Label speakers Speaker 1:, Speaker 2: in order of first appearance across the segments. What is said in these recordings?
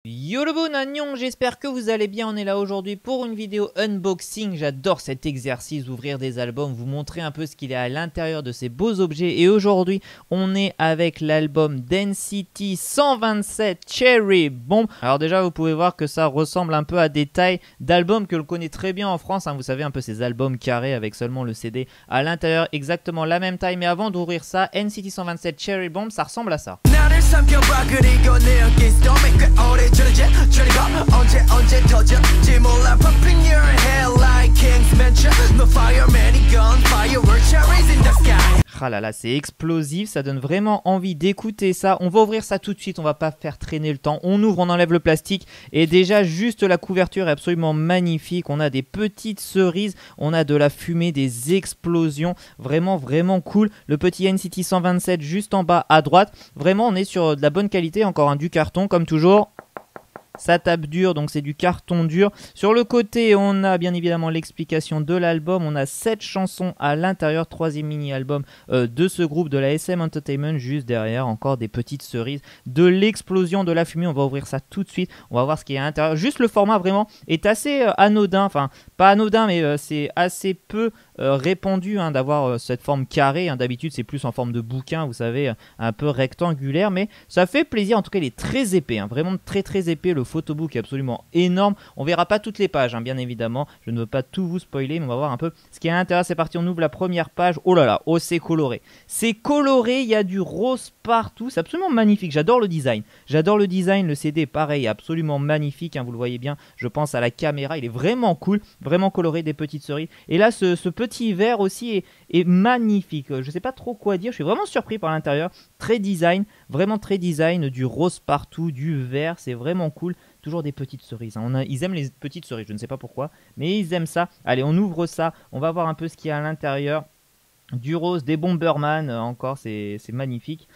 Speaker 1: Yo le bon Agnon, j'espère que vous allez bien, on est là aujourd'hui pour une vidéo unboxing. J'adore cet exercice d'ouvrir des albums, vous montrer un peu ce qu'il y a à l'intérieur de ces beaux objets. Et aujourd'hui, on est avec l'album d'NCT 127 Cherry Bomb. Alors déjà, vous pouvez voir que ça ressemble un peu à des tailles d'albums que l'on connaît très bien en France, hein. Vous savez, un peu ces albums carrés avec seulement le CD à l'intérieur, exactement la même taille. Mais avant d'ouvrir ça, NCT 127 Cherry Bomb, ça ressemble à ça. Ah là là, c'est explosif, ça donne vraiment envie d'écouter ça. On va ouvrir ça tout de suite, on va pas faire traîner le temps. On ouvre, on enlève le plastique et déjà juste la couverture est absolument magnifique. On a des petites cerises, on a de la fumée, des explosions, vraiment cool. Le petit NCT 127 juste en bas à droite. Vraiment, on est sur de la bonne qualité, encore du carton comme toujours. Ça tape dur, donc c'est du carton dur. Sur le côté, on a bien évidemment l'explication de l'album. On a 7 chansons à l'intérieur, troisième mini-album de ce groupe de la SM Entertainment. Juste derrière, encore des petites cerises, de l'explosion de la fumée. On va ouvrir ça tout de suite. On va voir ce qu'il y a à l'intérieur. Juste le format vraiment est assez anodin. Enfin, pas anodin, mais c'est assez peu répandu d'avoir cette forme carrée. D'habitude, c'est plus en forme de bouquin, vous savez, un peu rectangulaire. Mais ça fait plaisir. En tout cas, il est très épais. Vraiment très épais. Le photobook est absolument énorme. On verra pas toutes les pages, bien évidemment. Je ne veux pas tout vous spoiler, mais on va voir un peu ce qui est à l'intérieur. C'est parti, on ouvre la première page. Oh là là, oh c'est coloré. C'est coloré, il y a du rose partout. C'est absolument magnifique. J'adore le design. J'adore le design. Le CD, pareil, absolument magnifique. Vous le voyez bien. Je pense à la caméra. Il est vraiment cool. Vraiment coloré, des petites cerises. Et là, ce petit verre aussi est magnifique. Je ne sais pas trop quoi dire. Je suis vraiment surpris par l'intérieur. Très design. Vraiment très design. Du rose partout, du vert. C'est vraiment cool. Toujours des petites cerises. Ils aiment les petites cerises, je ne sais pas pourquoi, mais ils aiment ça. Allez, on ouvre ça. On va voir un peu ce qu'il y a à l'intérieur. Du rose, des Bomberman, encore, c'est magnifique.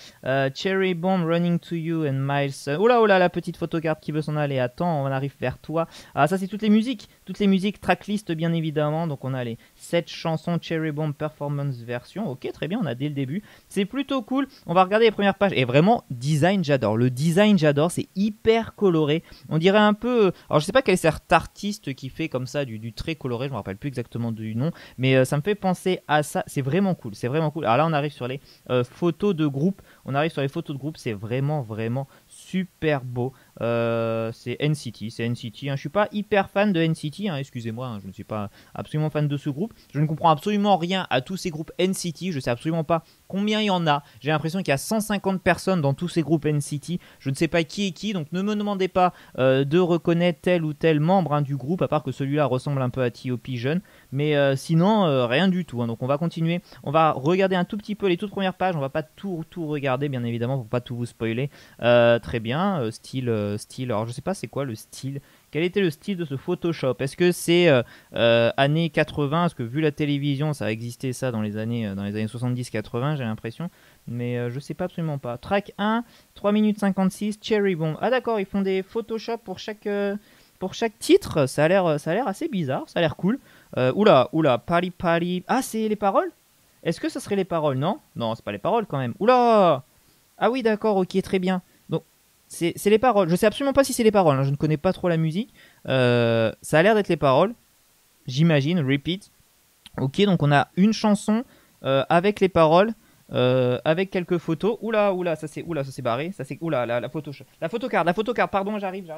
Speaker 1: Cherry Bomb, Running to You and Miles. Oh là, la petite photocarte qui veut s'en aller. Attends, on arrive vers toi. Ah, ça, c'est toutes les musiques, tracklist, bien évidemment. Donc, on a les 7 chansons Cherry Bomb Performance version. Ok, très bien, on a dès le début. C'est plutôt cool. On va regarder les premières pages. Et vraiment, design, j'adore. Le design, j'adore. C'est hyper coloré. On dirait un peu. Alors, je sais pas quel est cet artiste qui fait comme ça du trait coloré. Je me rappelle plus exactement du nom. Mais ça me fait penser à ça. C'est vraiment cool, c'est vraiment cool. Alors là, on arrive sur les photos de groupe. C'est vraiment super beau. C'est NCT, Je suis pas hyper fan de NCT, excusez-moi, je ne suis pas absolument fan de ce groupe. Je ne comprends absolument rien à tous ces groupes NCT. Je sais absolument pas combien il y en a. J'ai l'impression qu'il y a 150 personnes dans tous ces groupes NCT. Je ne sais pas qui est qui, donc ne me demandez pas de reconnaître tel ou tel membre du groupe, à part que celui-là ressemble un peu à T.O.P jeune. Mais sinon, rien du tout. Donc on va continuer. On va regarder un tout petit peu les toutes premières pages. On va pas tout regarder, bien évidemment, pour pas tout vous spoiler. Très bien, style. Alors je sais pas c'est quoi le style. Quel était le style de ce Photoshop? Est-ce que c'est années 80? Parce que vu la télévision, ça a existé ça dans les années 70-80, j'ai l'impression. Mais je sais pas, absolument pas. Track 1, 3 minutes 56, Cherry Bomb. Ah d'accord, ils font des Photoshop pour chaque titre. Ça a l'air assez bizarre, ça a l'air cool. Oula, Pali. Ah, c'est les paroles? Est-ce que ça serait les paroles? Non, c'est pas les paroles quand même. Oula! Ah oui, d'accord, ok, très bien. Donc, c'est les paroles. Je sais absolument pas si c'est les paroles. Je ne connais pas trop la musique. Ça a l'air d'être les paroles. J'imagine, repeat. Ok, donc on a une chanson avec les paroles, avec quelques photos. Oula, ça s'est barré. Oula, la photocarte, pardon, j'arrive.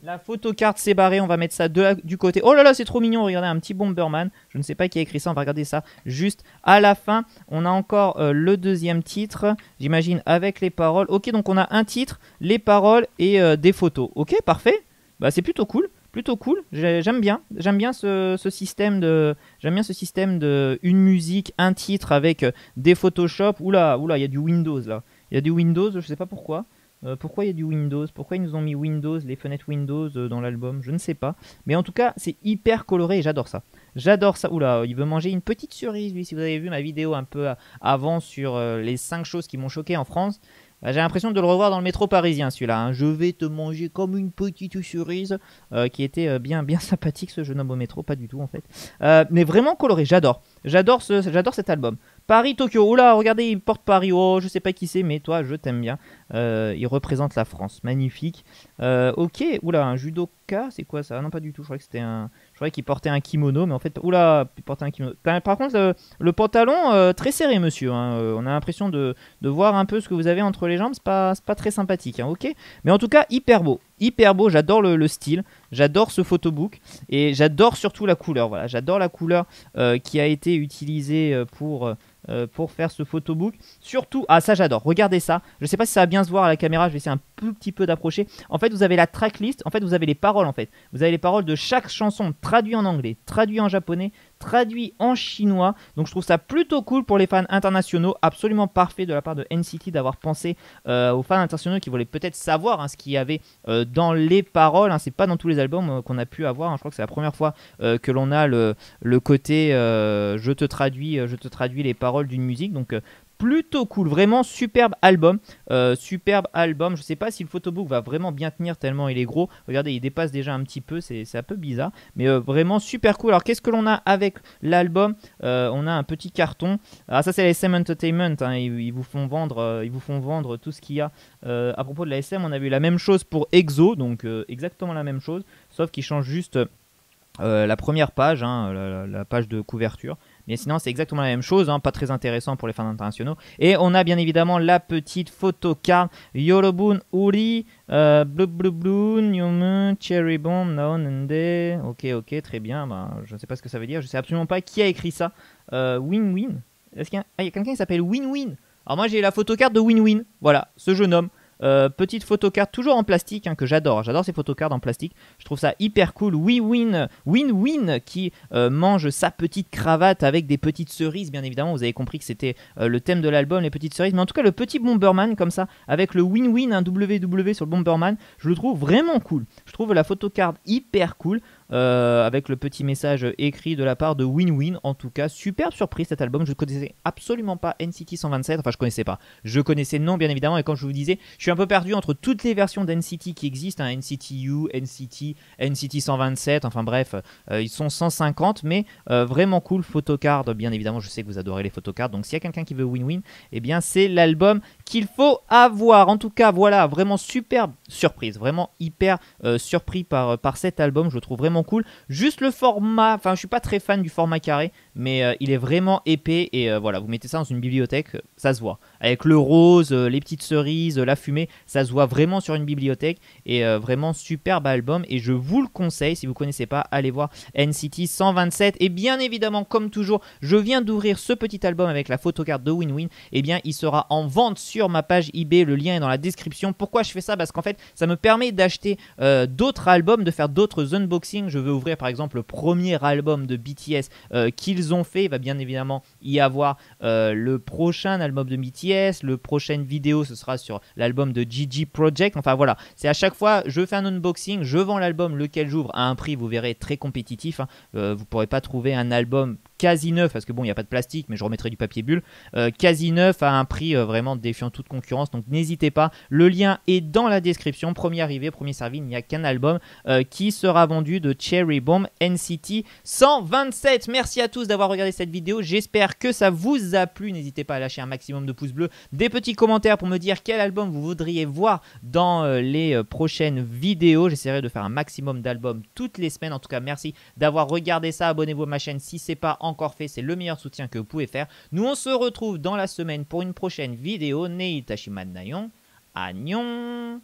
Speaker 1: La photocarte s'est barrée, on va mettre ça du côté. Oh là là, c'est trop mignon, regardez, un petit Bomberman. Je ne sais pas qui a écrit ça, on va regarder ça juste à la fin. On a encore le deuxième titre, j'imagine, avec les paroles. Ok, donc on a un titre, les paroles et des photos. Ok, parfait. Bah, c'est plutôt cool. J'aime bien ce système de une musique, un titre avec des Photoshop. Oula, il y a du Windows là. Il y a du Windows, je sais pas pourquoi. Pourquoi il y a du Windows? Pourquoi ils nous ont mis Windows, les fenêtres Windows dans l'album? Je ne sais pas. Mais en tout cas, c'est hyper coloré et j'adore ça. Oula, il veut manger une petite cerise, lui. Si vous avez vu ma vidéo un peu avant sur les 5 choses qui m'ont choqué en France, Bah, j'ai l'impression de le revoir dans le métro parisien celui-là, hein. Je vais te manger comme une petite cerise, qui était bien sympathique ce jeune homme au métro, pas du tout en fait. Mais vraiment coloré, j'adore. J'adore cet album. Paris-Tokyo, oula, regardez, il porte Paris, oh, je sais pas qui c'est, mais toi, je t'aime bien. Il représente la France, magnifique. Ok, oula, un judoka, c'est quoi ça? Ah non, pas du tout, je croyais que c'était un... Je croyais qu'il portait un kimono, mais en fait, oula, il portait un kimono. Par contre, le pantalon, très serré, monsieur, hein. On a l'impression de voir un peu ce que vous avez entre les jambes, c'est pas très sympathique, hein, ok? Mais en tout cas, hyper beau, j'adore le style, j'adore ce photobook, et j'adore surtout la couleur, voilà, j'adore la couleur qui a été utilisée pour faire ce photobook. Surtout, ah ça j'adore, regardez ça. Je sais pas si ça va bien se voir à la caméra, je vais essayer un petit peu d'approcher. En fait, vous avez la tracklist, en fait, vous avez les paroles en fait. Vous avez les paroles de chaque chanson traduit en anglais, traduit en japonais, traduit en chinois. Donc je trouve ça plutôt cool pour les fans internationaux, absolument parfait de la part de NCT d'avoir pensé aux fans internationaux qui voulaient peut-être savoir, hein, ce qu'il y avait dans les paroles, hein. C'est pas dans tous les albums qu'on a pu avoir, hein. Je crois que c'est la première fois que l'on a le côté je te traduis les paroles d'une musique. Donc plutôt cool, vraiment superbe album. Je sais pas si le photobook va vraiment bien tenir tellement il est gros. Regardez, il dépasse déjà un petit peu, c'est un peu bizarre, mais vraiment super cool. Alors qu'est-ce que l'on a avec l'album? On a un petit carton. Alors ça c'est la SM Entertainment, hein. Ils vous font vendre tout ce qu'il y a. À propos de la SM, on a vu la même chose pour EXO, donc exactement la même chose, sauf qu'ils changent juste la première page, hein, la page de couverture. Mais sinon, c'est exactement la même chose, hein, pas très intéressant pour les fans internationaux. Et on a bien évidemment la petite photocard Yorobun Uri, Blue Blue Blue, Newman, Cherry Bomb, Naonende. Ok, très bien. Bah, je ne sais pas ce que ça veut dire. Je sais absolument pas qui a écrit ça. Win-Win. Est-ce qu'il y a, il y a quelqu'un qui s'appelle Win-Win? Alors moi, j'ai la photocard de Win-Win. Voilà, ce jeune homme. Petite photocard toujours en plastique, hein, que j'adore ces photocards en plastique, je trouve ça hyper cool. Win-Win qui mange sa petite cravate avec des petites cerises, bien évidemment vous avez compris que c'était le thème de l'album, les petites cerises, mais en tout cas le petit Bomberman comme ça avec le Win-Win, un WW sur le Bomberman, je le trouve vraiment cool. Je trouve la photocard hyper cool. Avec le petit message écrit de la part de Win-Win. En tout cas, superbe surprise cet album. Je ne connaissais absolument pas NCT 127. Enfin, je connaissais pas. Je connaissais le nom, bien évidemment. Et comme je vous disais, je suis un peu perdu entre toutes les versions d'NCT qui existent, hein, NCT U, NCT 127. Enfin bref, ils sont 150. Mais vraiment cool. Photocard, bien évidemment. Je sais que vous adorez les photocards. Donc, s'il y a quelqu'un qui veut Win-Win, eh bien, c'est l'album qu'il faut avoir. En tout cas, voilà, vraiment superbe surprise. Vraiment hyper surpris par cet album. Je le trouve vraiment cool. Juste le format, enfin je suis pas très fan du format carré, mais il est vraiment épais et voilà, vous mettez ça dans une bibliothèque, ça se voit. Avec le rose, les petites cerises, la fumée, ça se voit vraiment sur une bibliothèque et vraiment superbe album et je vous le conseille si vous connaissez pas, allez voir NCT 127 et bien évidemment comme toujours, je viens d'ouvrir ce petit album avec la photocard de Win-Win, et bien il sera en vente sur ma page eBay, le lien est dans la description. Pourquoi je fais ça? Parce qu'en fait, ça me permet d'acheter d'autres albums, de faire d'autres unboxings. Je veux ouvrir par exemple le premier album de BTS qu'ils ont fait. Il va bien évidemment y avoir le prochain album de BTS. Le prochaine vidéo ce sera sur l'album de Gigi Project. Enfin voilà, c'est à chaque fois je fais un unboxing, je vends l'album lequel j'ouvre à un prix, vous verrez, très compétitif, hein. Vous ne pourrez pas trouver un album quasi neuf, parce que bon il n'y a pas de plastique, mais je remettrai du papier bulle, quasi neuf à un prix vraiment défiant toute concurrence. Donc n'hésitez pas, le lien est dans la description. Premier arrivé, premier servi, il n'y a qu'un album qui sera vendu de Cherry Bomb NCT 127. Merci à tous d'avoir regardé cette vidéo, j'espère que ça vous a plu. N'hésitez pas à lâcher un maximum de pouces bleus, des petits commentaires pour me dire quel album vous voudriez voir dans les prochaines vidéos. J'essaierai de faire un maximum d'albums toutes les semaines. En tout cas merci d'avoir regardé ça, abonnez-vous à ma chaîne si ce n'est pas encore fait, c'est le meilleur soutien que vous pouvez faire. Nous on se retrouve dans la semaine pour une prochaine vidéo. Neitashi Nayon, Annyeong.